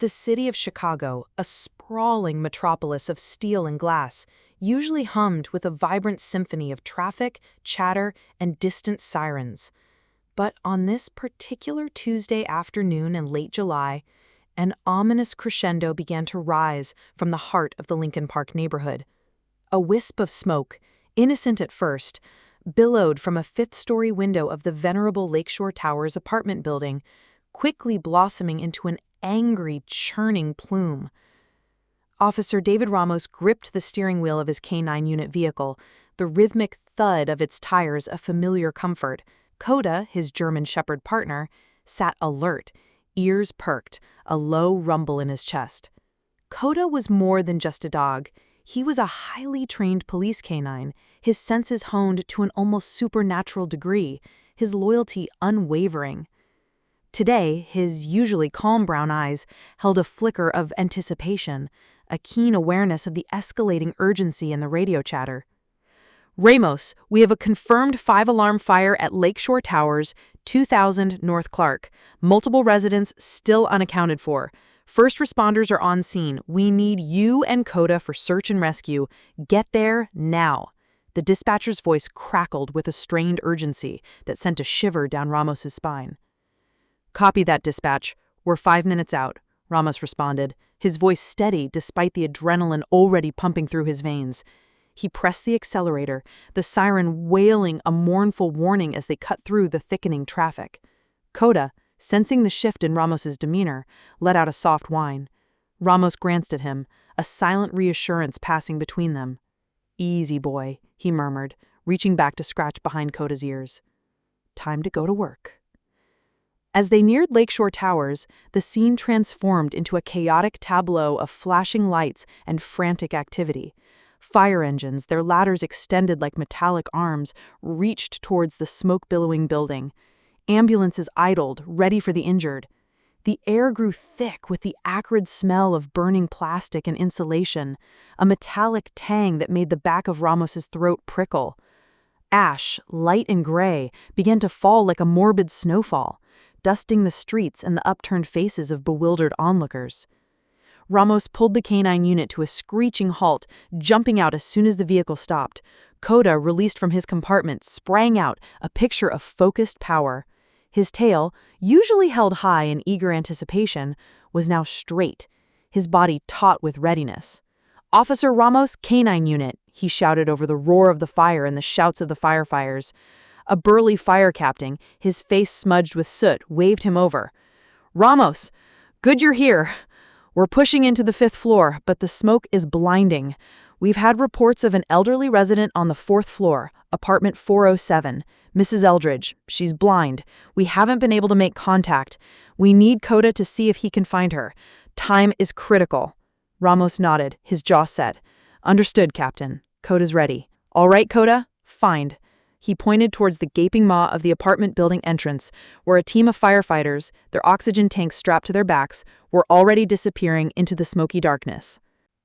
The city of Chicago, a sprawling metropolis of steel and glass, usually hummed with a vibrant symphony of traffic, chatter, and distant sirens. But on this particular Tuesday afternoon in late July, an ominous crescendo began to rise from the heart of the Lincoln Park neighborhood. A wisp of smoke, innocent at first, billowed from a fifth-story window of the venerable Lakeshore Towers apartment building, quickly blossoming into an angry, churning plume. Officer David Ramos gripped the steering wheel of his K-9 unit vehicle, the rhythmic thud of its tires a familiar comfort. Koda, his German Shepherd partner, sat alert, ears perked, a low rumble in his chest. Koda was more than just a dog. He was a highly trained police canine, his senses honed to an almost supernatural degree, his loyalty unwavering. Today, his usually calm brown eyes held a flicker of anticipation, a keen awareness of the escalating urgency in the radio chatter. "Ramos, we have a confirmed 5-alarm fire at Lakeshore Towers, 2000 North Clark. Multiple residents still unaccounted for. First responders are on scene. We need you and Koda for search and rescue. Get there now." The dispatcher's voice crackled with a strained urgency that sent a shiver down Ramos's spine. "Copy that, dispatch. We're 5 minutes out," Ramos responded, his voice steady despite the adrenaline already pumping through his veins. He pressed the accelerator, the siren wailing a mournful warning as they cut through the thickening traffic. Koda, sensing the shift in Ramos's demeanor, let out a soft whine. Ramos glanced at him, a silent reassurance passing between them. "Easy, boy," he murmured, reaching back to scratch behind Koda's ears. "Time to go to work." As they neared Lakeshore Towers, the scene transformed into a chaotic tableau of flashing lights and frantic activity. Fire engines, their ladders extended like metallic arms, reached towards the smoke-billowing building. Ambulances idled, ready for the injured. The air grew thick with the acrid smell of burning plastic and insulation, a metallic tang that made the back of Ramos's throat prickle. Ash, light and gray, began to fall like a morbid snowfall, dusting the streets and the upturned faces of bewildered onlookers. Ramos pulled the K-9 unit to a screeching halt, jumping out as soon as the vehicle stopped. Koda, released from his compartment, sprang out, a picture of focused power. His tail, usually held high in eager anticipation, was now straight, his body taut with readiness. "Officer Ramos, K-9 unit," he shouted over the roar of the fire and the shouts of the firefighters. A burly fire captain, his face smudged with soot, waved him over. "Ramos, good you're here. We're pushing into the 5th floor, but the smoke is blinding. We've had reports of an elderly resident on the 4th floor, apartment 407, Mrs. Eldridge. She's blind. We haven't been able to make contact. We need Koda to see if he can find her. Time is critical." Ramos nodded, his jaw set. "Understood, Captain. Koda's ready. All right, Koda? Find." He pointed towards the gaping maw of the apartment building entrance, where a team of firefighters, their oxygen tanks strapped to their backs, were already disappearing into the smoky darkness.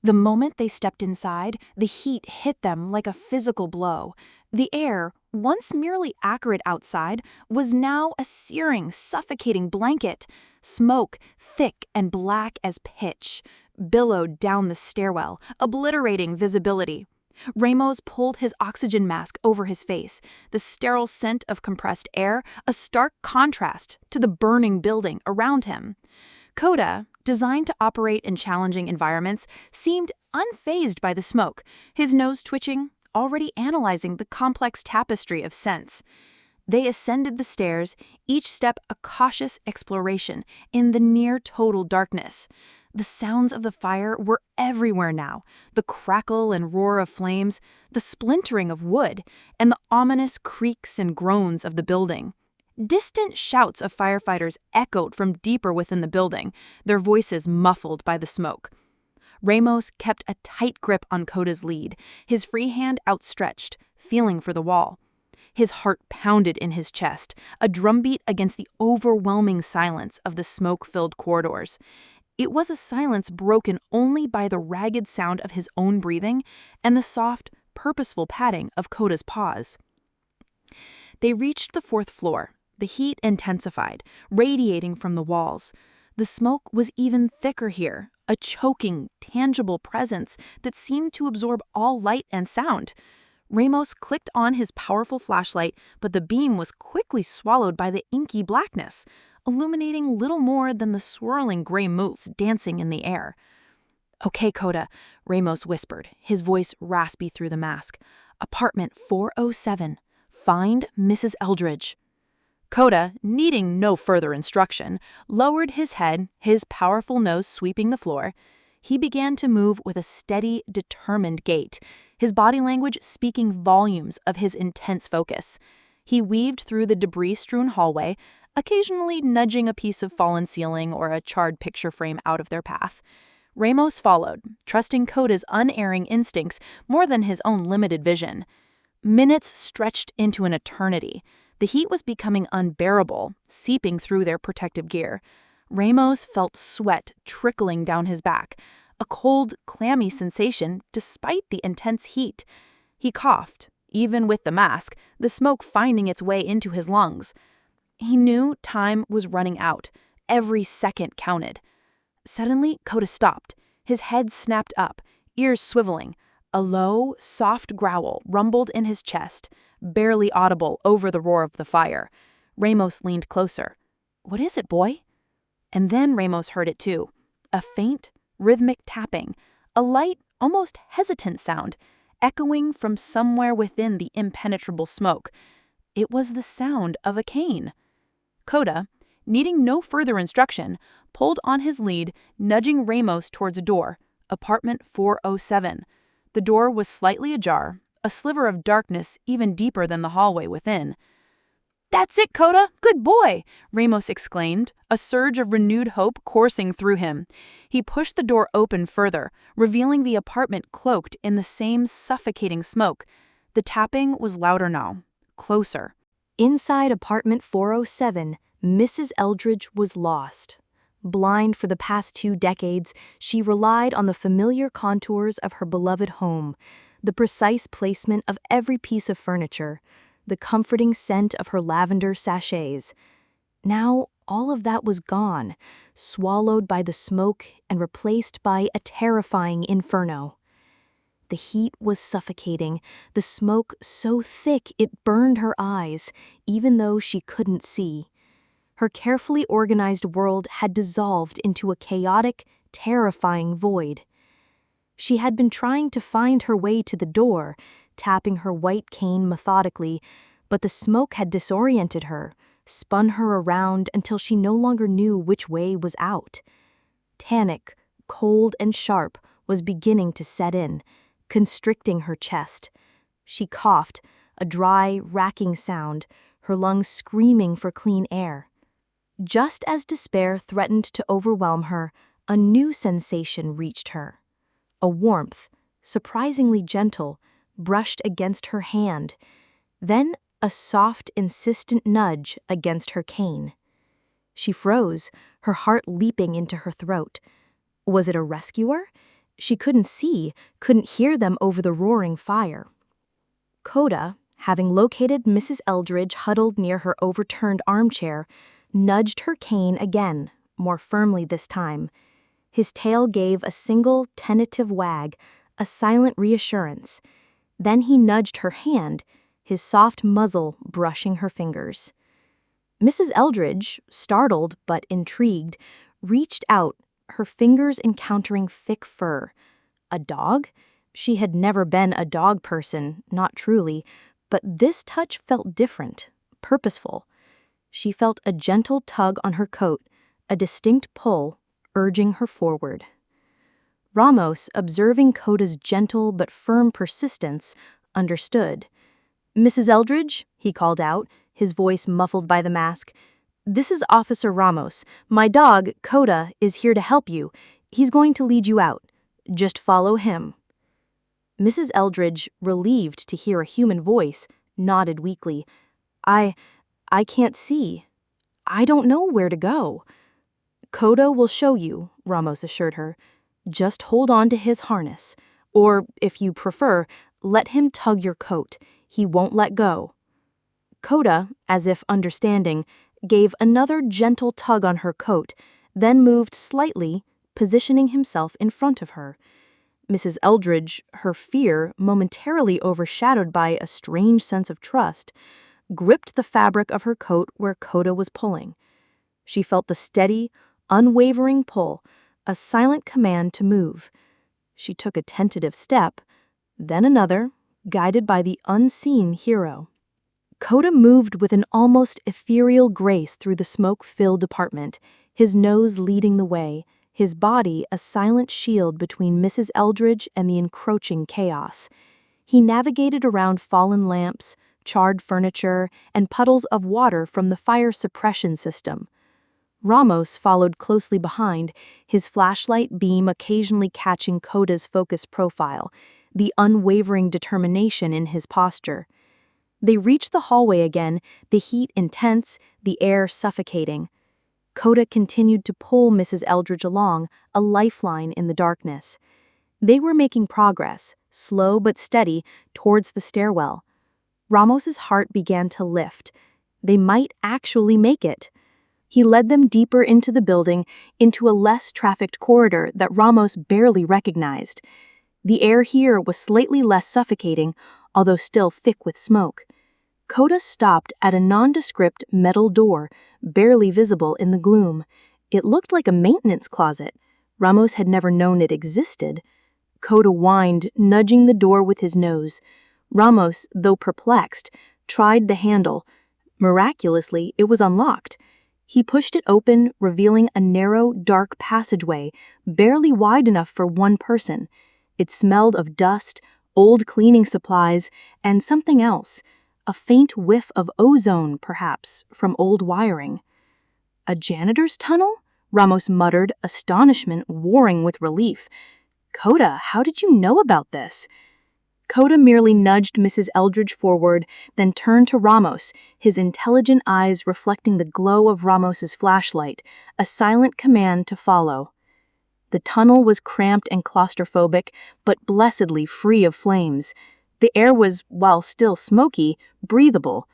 The moment they stepped inside, the heat hit them like a physical blow. The air, once merely acrid outside, was now a searing, suffocating blanket. Smoke, thick and black as pitch, billowed down the stairwell, obliterating visibility. Ramos pulled his oxygen mask over his face, the sterile scent of compressed air a stark contrast to the burning building around him. Koda, designed to operate in challenging environments, seemed unfazed by the smoke, his nose twitching, already analyzing the complex tapestry of scents. They ascended the stairs, each step a cautious exploration in the near-total darkness. The sounds of the fire were everywhere now, the crackle and roar of flames, the splintering of wood, and the ominous creaks and groans of the building. Distant shouts of firefighters echoed from deeper within the building, their voices muffled by the smoke. Ramos kept a tight grip on Koda's lead, his free hand outstretched, feeling for the wall. His heart pounded in his chest, a drumbeat against the overwhelming silence of the smoke-filled corridors. It was a silence broken only by the ragged sound of his own breathing and the soft, purposeful patting of Koda's paws. They reached the 4th floor, the heat intensified, radiating from the walls. The smoke was even thicker here, a choking, tangible presence that seemed to absorb all light and sound. Ramos clicked on his powerful flashlight, but the beam was quickly swallowed by the inky blackness, illuminating little more than the swirling gray motes dancing in the air. "Okay, Koda," Ramos whispered, his voice raspy through the mask. "Apartment 407. Find Mrs. Eldridge." Koda, needing no further instruction, lowered his head, his powerful nose sweeping the floor. He began to move with a steady, determined gait, his body language speaking volumes of his intense focus. He weaved through the debris-strewn hallway, occasionally nudging a piece of fallen ceiling or a charred picture frame out of their path. Ramos followed, trusting Koda's unerring instincts more than his own limited vision. Minutes stretched into an eternity. The heat was becoming unbearable, seeping through their protective gear. Ramos felt sweat trickling down his back, a cold, clammy sensation despite the intense heat. He coughed, even with the mask, the smoke finding its way into his lungs. He knew time was running out. Every second counted. Suddenly, Koda stopped. His head snapped up, ears swiveling. A low, soft growl rumbled in his chest, barely audible over the roar of the fire. Ramos leaned closer. "What is it, boy?" And then Ramos heard it too. A faint, rhythmic tapping, a light, almost hesitant sound, echoing from somewhere within the impenetrable smoke. It was the sound of a cane. Koda, needing no further instruction, pulled on his lead, nudging Ramos towards a door, apartment 407. The door was slightly ajar, a sliver of darkness even deeper than the hallway within. "That's it, Koda! Good boy!" Ramos exclaimed, a surge of renewed hope coursing through him. He pushed the door open further, revealing the apartment cloaked in the same suffocating smoke. The tapping was louder now, closer. Inside apartment 407, Mrs. Eldridge was lost. Blind for the past 2 decades, she relied on the familiar contours of her beloved home, the precise placement of every piece of furniture, the comforting scent of her lavender sachets. Now, all of that was gone, swallowed by the smoke and replaced by a terrifying inferno. The heat was suffocating, the smoke so thick it burned her eyes, even though she couldn't see. Her carefully organized world had dissolved into a chaotic, terrifying void. She had been trying to find her way to the door, tapping her white cane methodically, but the smoke had disoriented her, spun her around until she no longer knew which way was out. Panic, cold and sharp, was beginning to set in, constricting her chest. She coughed, a dry, racking sound, her lungs screaming for clean air. Just as despair threatened to overwhelm her, a new sensation reached her. A warmth, surprisingly gentle, brushed against her hand, then a soft, insistent nudge against her cane. She froze, her heart leaping into her throat. Was it a rescuer? She couldn't see, couldn't hear them over the roaring fire. Koda, having located Mrs. Eldridge huddled near her overturned armchair, nudged her cane again, more firmly this time. His tail gave a single, tentative wag, a silent reassurance. Then he nudged her hand, his soft muzzle brushing her fingers. Mrs. Eldridge, startled but intrigued, reached out, her fingers encountering thick fur. A dog? She had never been a dog person, not truly, but this touch felt different, purposeful. She felt a gentle tug on her coat, a distinct pull, urging her forward. Ramos, observing Koda's gentle but firm persistence, understood. "Mrs. Eldridge," he called out, his voice muffled by the mask. "This is Officer Ramos. My dog, Koda, is here to help you. He's going to lead you out. Just follow him." Mrs. Eldridge, relieved to hear a human voice, nodded weakly. I can't see. I don't know where to go." "Koda will show you," Ramos assured her. "Just hold on to his harness. Or, if you prefer, let him tug your coat. He won't let go." Koda, as if understanding, gave another gentle tug on her coat, then moved slightly, positioning himself in front of her. Mrs. Eldridge, her fear momentarily overshadowed by a strange sense of trust, gripped the fabric of her coat where Koda was pulling. She felt the steady, unwavering pull, a silent command to move. She took a tentative step, then another, guided by the unseen hero. Koda moved with an almost ethereal grace through the smoke-filled apartment, his nose leading the way, his body a silent shield between Mrs. Eldridge and the encroaching chaos. He navigated around fallen lamps, charred furniture, and puddles of water from the fire suppression system. Ramos followed closely behind, his flashlight beam occasionally catching Koda's focused profile, the unwavering determination in his posture. They reached the hallway again, the heat intense, the air suffocating. Koda continued to pull Mrs. Eldridge along, a lifeline in the darkness. They were making progress, slow but steady, towards the stairwell. Ramos's heart began to lift. They might actually make it. He led them deeper into the building, into a less trafficked corridor that Ramos barely recognized. The air here was slightly less suffocating, although still thick with smoke. Koda stopped at a nondescript metal door, barely visible in the gloom. It looked like a maintenance closet. Ramos had never known it existed. Koda whined, nudging the door with his nose. Ramos, though perplexed, tried the handle. Miraculously, it was unlocked. He pushed it open, revealing a narrow, dark passageway, barely wide enough for one person. It smelled of dust, old cleaning supplies, and something else. A faint whiff of ozone, perhaps, from old wiring. A janitor's tunnel? Ramos muttered, astonishment warring with relief. Koda, how did you know about this? Koda merely nudged Mrs. Eldridge forward, then turned to Ramos, his intelligent eyes reflecting the glow of Ramos's flashlight, a silent command to follow. The tunnel was cramped and claustrophobic, but blessedly free of flames. The air was, while still smoky, breathable.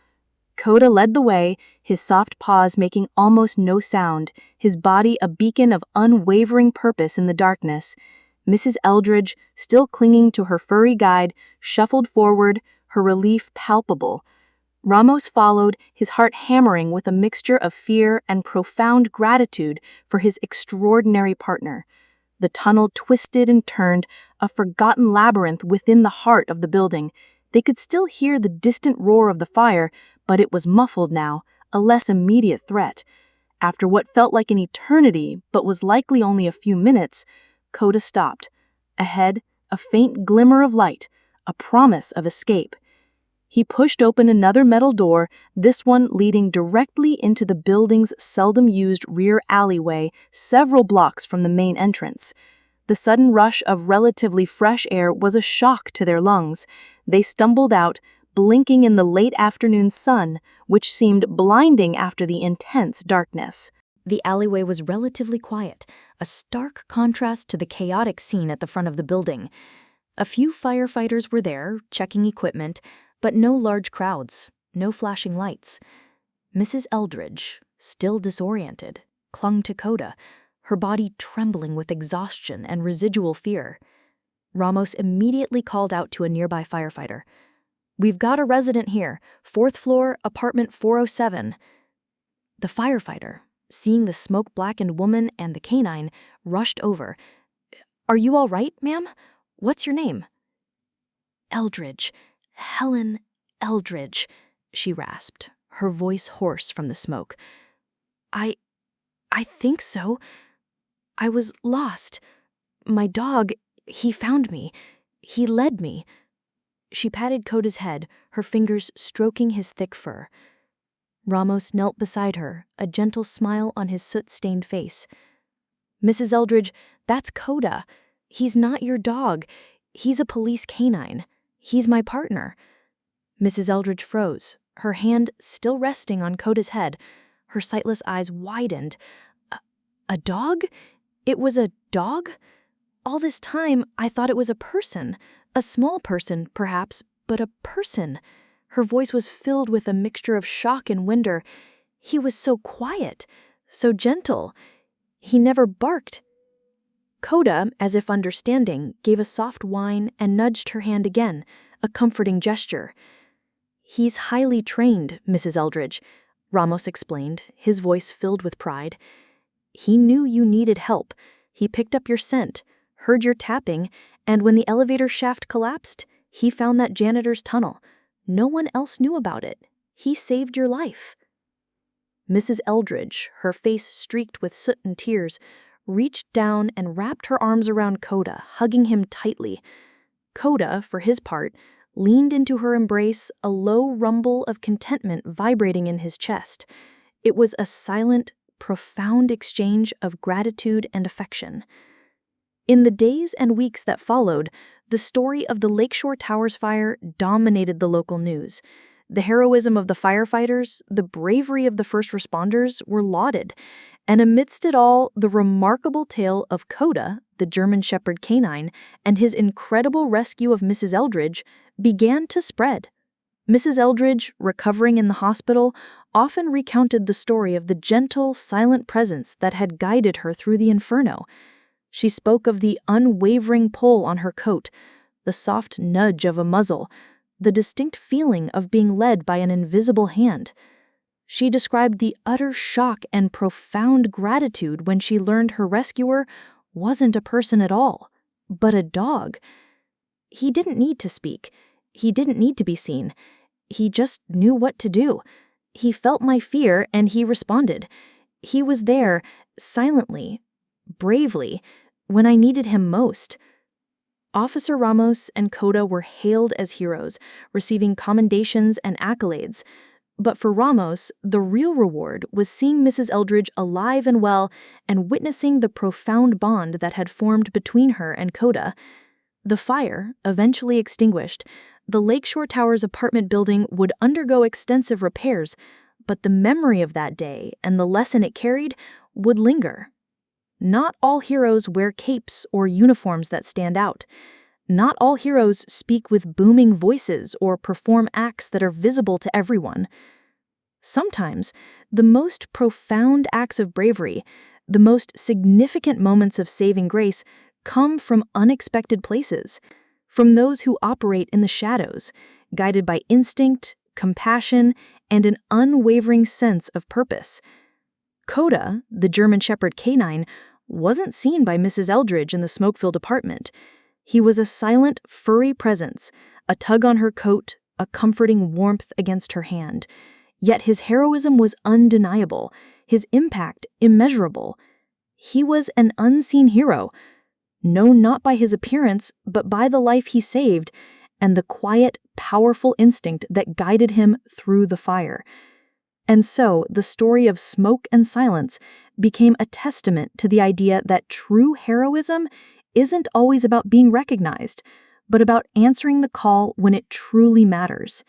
Koda led the way, his soft paws making almost no sound, his body a beacon of unwavering purpose in the darkness. Mrs. Eldridge, still clinging to her furry guide, shuffled forward, her relief palpable. Ramos followed, his heart hammering with a mixture of fear and profound gratitude for his extraordinary partner. The tunnel twisted and turned, a forgotten labyrinth within the heart of the building. They could still hear the distant roar of the fire, but it was muffled now, a less immediate threat. After what felt like an eternity, but was likely only a few minutes, Koda stopped. Ahead, a faint glimmer of light, a promise of escape. He pushed open another metal door, this one leading directly into the building's seldom-used rear alleyway, several blocks from the main entrance. The sudden rush of relatively fresh air was a shock to their lungs. They stumbled out, blinking in the late afternoon sun, which seemed blinding after the intense darkness. The alleyway was relatively quiet, a stark contrast to the chaotic scene at the front of the building. A few firefighters were there, checking equipment, but no large crowds, no flashing lights. Mrs. Eldridge, still disoriented, clung to Koda, her body trembling with exhaustion and residual fear. Ramos immediately called out to a nearby firefighter. "We've got a resident here, 4th floor, apartment 407. The firefighter, seeing the smoke-blackened woman and the canine, rushed over. "Are you all right, ma'am? What's your name?" "Eldridge. Helen Eldridge," she rasped, her voice hoarse from the smoke. I think so. I was lost. My dog, he found me. He led me." She patted Koda's head, her fingers stroking his thick fur. Ramos knelt beside her, a gentle smile on his soot-stained face. "Mrs. Eldridge, that's Koda. He's not your dog. He's a police canine. He's my partner." Mrs. Eldridge froze, her hand still resting on Koda's head. Her sightless eyes widened. A dog? It was a dog? All this time, I thought it was a person. A small person, perhaps, but a person. Her voice was filled with a mixture of shock and wonder. He was so quiet, so gentle. He never barked. Koda, as if understanding, gave a soft whine and nudged her hand again, a comforting gesture. "He's highly trained, Mrs. Eldridge," Ramos explained, his voice filled with pride. "He knew you needed help. He picked up your scent, heard your tapping, and when the elevator shaft collapsed, he found that janitor's tunnel. No one else knew about it. He saved your life." Mrs. Eldridge, her face streaked with soot and tears, reached down and wrapped her arms around Koda, hugging him tightly. Koda, for his part, leaned into her embrace, a low rumble of contentment vibrating in his chest. It was a silent, profound exchange of gratitude and affection. In the days and weeks that followed, the story of the Lakeshore Towers fire dominated the local news. The heroism of the firefighters, the bravery of the first responders were lauded, and amidst it all, the remarkable tale of Koda, the German Shepherd canine, and his incredible rescue of Mrs. Eldridge began to spread. Mrs. Eldridge, recovering in the hospital, often recounted the story of the gentle, silent presence that had guided her through the inferno. She spoke of the unwavering pull on her coat, the soft nudge of a muzzle, the distinct feeling of being led by an invisible hand. She described the utter shock and profound gratitude when she learned her rescuer wasn't a person at all, but a dog. He didn't need to speak. He didn't need to be seen. He just knew what to do. He felt my fear and he responded. He was there, silently, bravely, when I needed him most. Officer Ramos and Koda were hailed as heroes, receiving commendations and accolades. But for Ramos, the real reward was seeing Mrs. Eldridge alive and well and witnessing the profound bond that had formed between her and Koda. The fire, eventually extinguished, the Lakeshore Towers apartment building would undergo extensive repairs, but the memory of that day and the lesson it carried would linger. Not all heroes wear capes or uniforms that stand out. Not all heroes speak with booming voices or perform acts that are visible to everyone. Sometimes, the most profound acts of bravery, the most significant moments of saving grace, come from unexpected places, from those who operate in the shadows, guided by instinct, compassion, and an unwavering sense of purpose. Koda, the German Shepherd canine, wasn't seen by Mrs. Eldridge in the smoke-filled apartment. He was a silent, furry presence, a tug on her coat, a comforting warmth against her hand. Yet his heroism was undeniable, his impact immeasurable. He was an unseen hero, known not by his appearance, but by the life he saved, and the quiet, powerful instinct that guided him through the fire. And so, the story of smoke and silence became a testament to the idea that true heroism isn't always about being recognized, but about answering the call when it truly matters.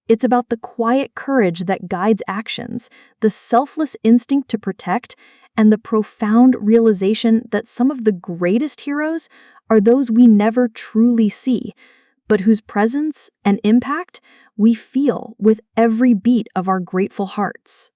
It's about the quiet courage that guides actions, the selfless instinct to protect, and the profound realization that some of the greatest heroes are those we never truly see, but whose presence and impact we feel with every beat of our grateful hearts.